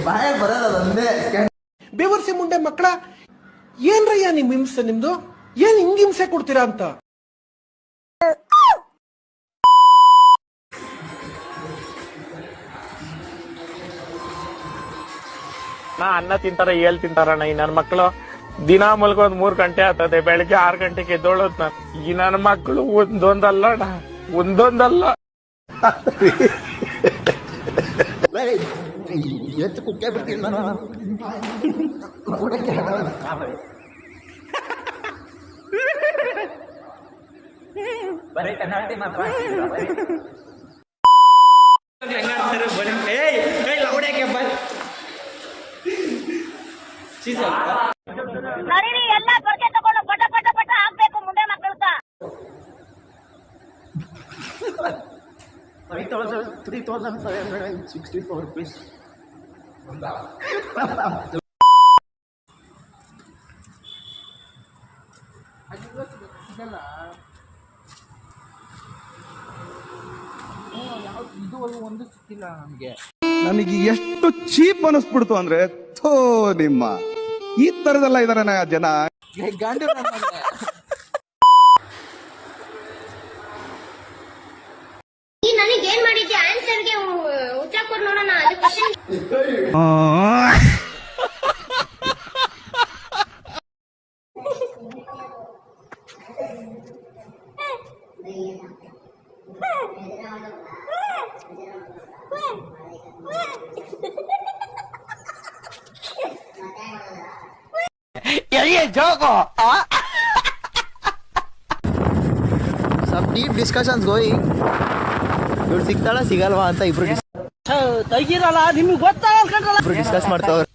ಬಾಯ ಬರಲ್ಲ ಒಂದೇ ಬೇವರ್ಸಿ ಮುಂಡೆ ಮಕ್ಕಳ ಏನ್ರಯ್ಯ ನಿಮ್ ಹಿಂಸೆ ನಿಮ್ದು ಏನ್ ಹಿಂಗ್ ಹಿಂಸೆ ಕೊಡ್ತೀರಾ ಅಂತ ಅನ್ನ ತಿಂತಾರ ಏಳ್ ತಿಂತಾರಣ್ಣ ಈ ನನ್ ಮಕ್ಳು ದಿನಾ ಮಲ್ಕೊಂದ್ 3 ಗಂಟೆ ಆಗ್ತದೆ ಬೆಳಿಗ್ಗೆ 6 ಗಂಟೆಗೆ ಎದ್ದೋಳತ್ ನಾನು ಈ ನನ್ ಮಕ್ಳು ಒಂದೊಂದಲ್ಲ ಅಣ್ಣ ಒಂದೊಂದಲ್ಲ ಎತ್ತು ಕುಕ್ಕೆ ಬಿಡ್ತೀನಿ ನಾನು ಬರೀ ಕನ್ನಡ ಮಾತ್ರ ಎಲ್ಲ ಪೊರ್ಕೆ ತಗೊಂಡು ಪಟ ಪಟ ಪಟ ಹಾಕ್ಬೇಕು ಮುಂದೆ ಮಕ್ಕಳ್ಕ 3,764 rupees. ನನಗೆ ಎಷ್ಟು ಚೀಪ್ ಅನಿಸ್ಬಿಡ್ತು ಅಂದ್ರೆ ಥೋ ನಿಮ್ಮ ಈ ತರದೆಲ್ಲ ಇದಾರೆ ಜನ ನನಗೆ ಏನ್ ಮಾಡಿದ್ದೆ ಆನ್ಸರ್ಗೆ ಉತ್ತರ ಕೊಡ್ ನೋಡೋಣ ಅದು question Some deep discussions going. ಇವ್ರು ಸಿಗ್ತಾಳ ಸಿಗಲ್ವಾ ಅಂತ ಇಬ್ರು ಡಿಸ್ಕಸ್ ಮಾಡ್ತಾವ್ರೆ.